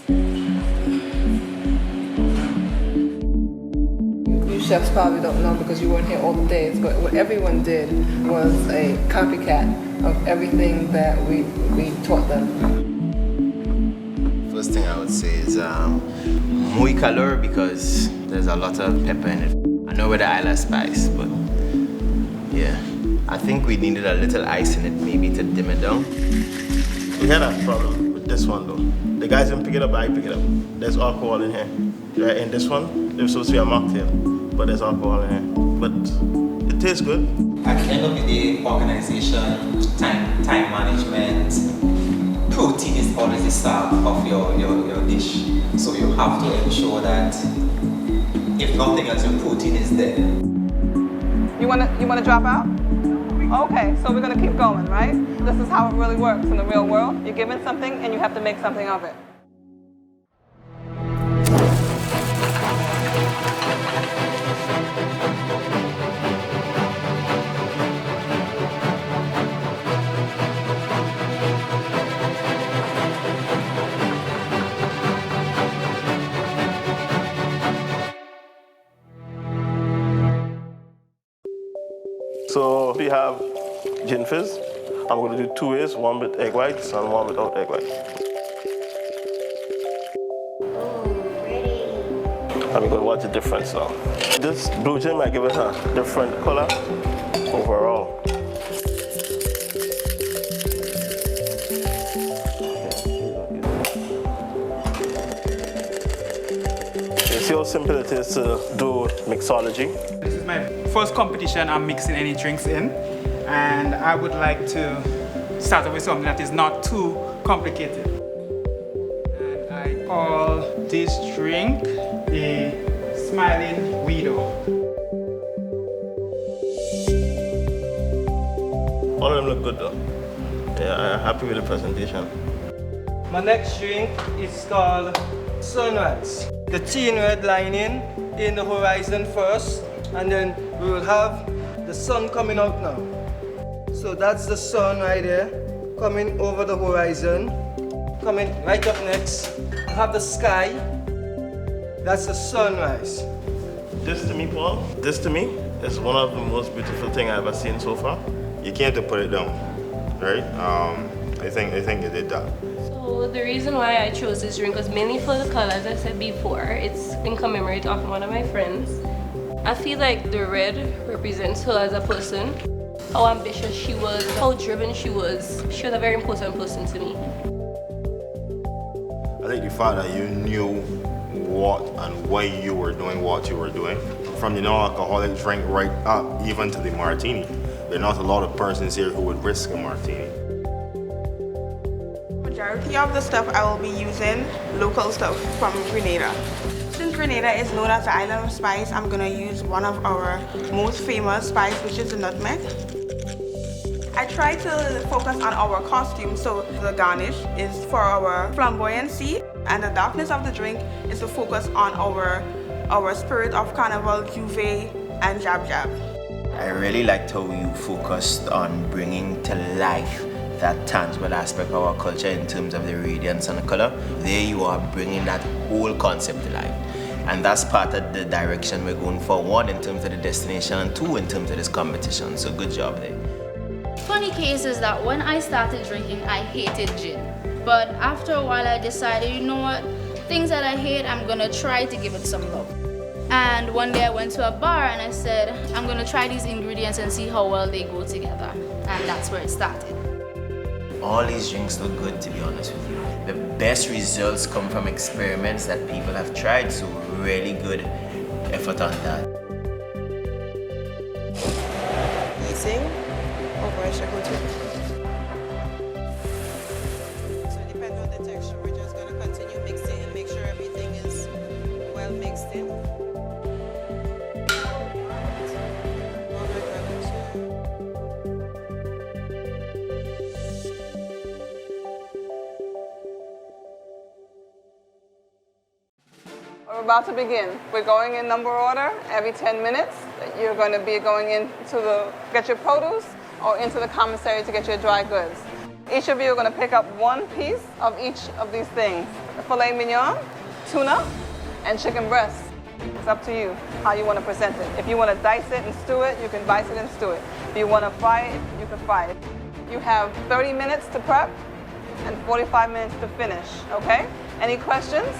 You chefs probably don't know because you weren't here all the days, but what everyone did was a copycat of everything that we taught them. First thing I would say is muy calor because there's a lot of pepper in it. I know we're the Isle of Spice, but yeah. I think we needed a little ice in it maybe to dim it down. We had a problem with this one though. The guys didn't pick it up, I pick it up. There's alcohol in here. Right, in this one, it was supposed to be a mocktail, but there's alcohol in here. But it tastes good. At the end of the day, organization, time management, protein is always the start of your dish. So you have to ensure that if nothing else, your protein is there. You wanna drop out? Okay, so we're gonna keep going, right? This is how it really works in the real world. You're given something and you have to make something of it. So we have gin fizz. I'm going to do 2 ways, one with egg whites and one without egg whites. And we're going to watch the difference now. This blue gin might give it a different color overall. You see how simple it is to do mixology? This is my first competition I'm mixing any drinks in, and I would like to start off with something that is not too complicated. And I call this drink the Smiling Widow. All of them look good though. Yeah, I'm happy with the presentation. My next drink is called Sunrise. The teen red lining in the horizon first, and then we will have the sun coming out now. So that's the sun right there, coming over the horizon. Coming right up next, we have the sky. That's the sunrise. This to me, Paul, this to me is one of the most beautiful things I've ever seen so far. You can't put it down, right? I think you did that. So the reason why I chose this drink was mainly for the color, as I said before. It's in commemorate of one of my friends. I feel like the red represents her as a person, how ambitious she was, how driven she was. She was a very important person to me. I think the fact that you knew what and why you were doing what you were doing, from the non-alcoholic drink right up even to the martini. There are not a lot of persons here who would risk a martini. Majority of the stuff I will be using local stuff from Grenada. Since Grenada is known as the island of spice, I'm gonna use one of our most famous spice, which is the nutmeg. I try to focus on our costume, so the garnish is for our flamboyancy, and the darkness of the drink is to focus on our spirit of carnival, juve, and jab jab. I really liked how you focused on bringing to life that tangible aspect of our culture in terms of the radiance and the color. There you are bringing that whole concept to life. And that's part of the direction we're going forward in terms of the destination, and two, in terms of this competition. So good job there. Funny case is that when I started drinking, I hated gin. But after a while, I decided, you know what? Things that I hate, I'm gonna try to give it some love. And one day I went to a bar and I said, I'm gonna try these ingredients and see how well they go together. And that's where it started. All these drinks look good, to be honest with you. The best results come from experiments that people have tried, so really good effort on that. Easing over sugar too. So depending on the texture, we're just going to continue mixing and make sure everything is well mixed in. We're about to begin. We're going in number order. Every 10 minutes, you're going to be going in to get your produce or into the commissary to get your dry goods. Each of you are going to pick up one piece of each of these things. Filet mignon, tuna, and chicken breast. It's up to you how you want to present it. If you want to dice it and stew it, you can dice it and stew it. If you want to fry it, you can fry it. You have 30 minutes to prep and 45 minutes to finish, okay? Any questions?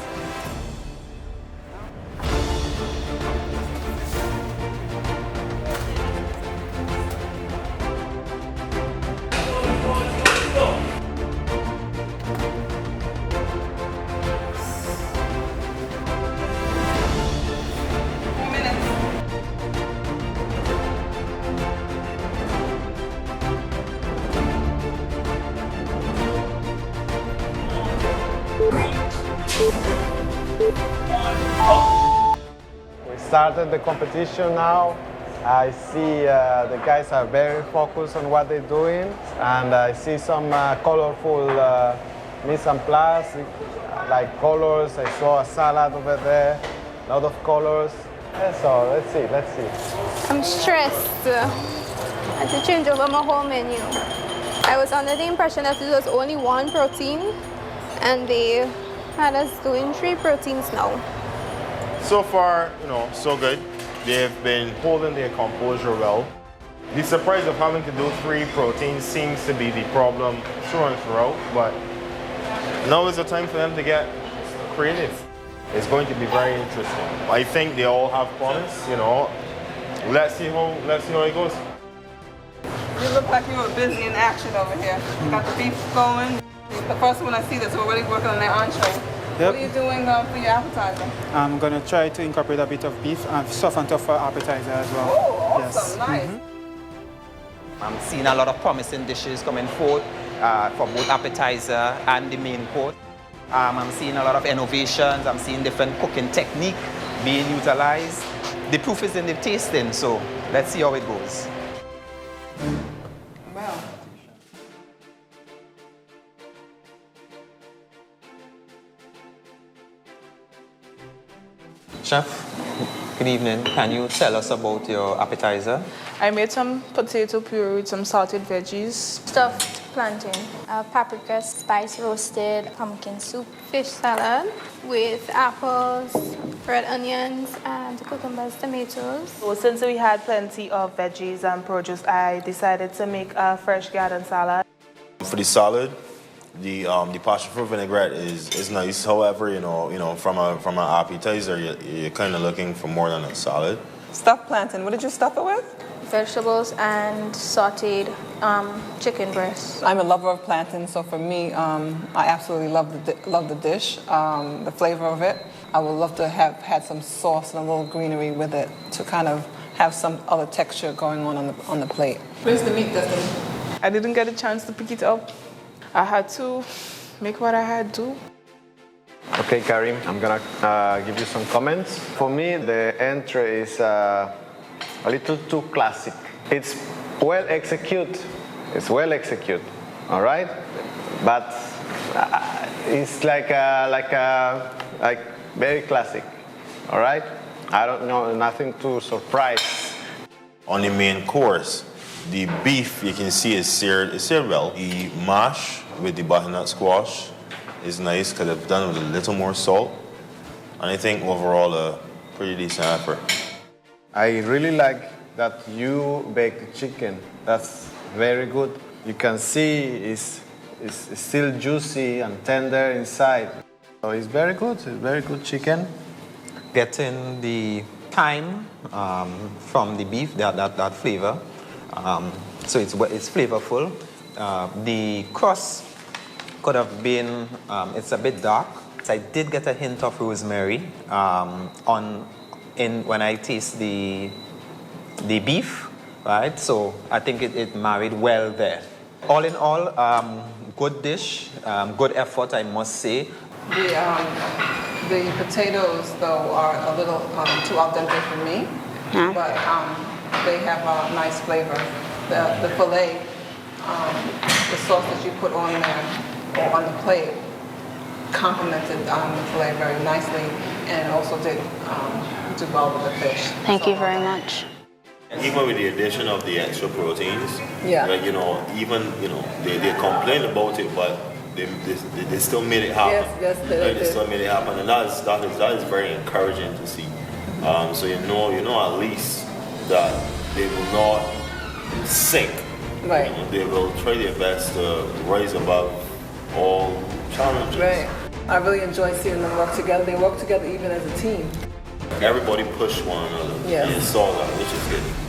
We started the competition now. I see the guys are very focused on what they're doing, and I see some colorful mise en place, like colors. I saw a salad over there, a lot of colors. So let's see. I'm stressed. I had to change over my whole menu. I was under the impression that it was only one protein, and they had us doing 3 proteins now. So far, so good. They've been holding their composure well. The surprise of having to do 3 proteins seems to be the problem through and throughout, but now is the time for them to get creative. It's going to be very interesting. I think they all have promise, Let's see how it goes. You look like you were busy in action over here. Got the beef going. The first one I see that's already working on their entree. Yep. What are you doing for your appetizer? I'm going to try to incorporate a bit of beef and soft and tough for appetizer as well. Oh, awesome, yes. Nice. I'm seeing a lot of promising dishes coming forth for both appetizer and the main course. I'm seeing a lot of innovations. I'm seeing different cooking technique being utilized. The proof is in the tasting, so let's see how it goes. Well. Chef, good evening. Can you tell us about your appetizer? I made some potato puree with some salted veggies. Stuffed plantain, paprika, spice roasted, pumpkin soup, fish salad with apples, red onions, and cucumbers, tomatoes. So since we had plenty of veggies and produce, I decided to make a fresh garden salad. For the salad, the passion fruit vinaigrette is nice. However, from an appetizer, you're kind of looking for more than a salad. Stuffed plantain. What did you stuff it with? Vegetables and sauteed chicken breast. I'm a lover of plantain, so for me, I absolutely love the dish, the flavor of it. I would love to have had some sauce and a little greenery with it to kind of have some other texture going on the plate. Where's the meat, Destiny? I didn't get a chance to pick it up. I had to make what I had to. Okay, Karim, I'm gonna give you some comments. For me, the entree is a little too classic. It's well executed. All right? But it's like very classic. All right? I don't know, nothing to surprise. On the main course, the beef you can see is seared well. The mash with the butternut squash is nice because it's done with a little more salt. And I think overall a pretty decent effort. I really like that you bake the chicken. That's very good. You can see it's still juicy and tender inside. So it's very good. It's very good chicken. Getting the thyme from the beef, that flavor. So it's flavorful. The crust could have been, it's a bit dark. So I did get a hint of rosemary when I taste the beef, right? So I think it married well there. All in all, good dish, good effort, I must say. The potatoes, though, are a little too al dente for me, but they have a nice flavor. The filet, the sauce that you put on there or on the plate complemented the filet very nicely, and also did do well with the fish. Thank you very much. Even with the addition of the extra proteins, Yeah. like, they complained about it, but they still made it happen. Yes, they still made it happen, and that is very encouraging to see. So you know at least that they will not sink. Right. They will try their best to rise above all challenges. Right. I really enjoy seeing them work together. They work together even as a team. Everybody push one another. Yes. And you saw that, which is good.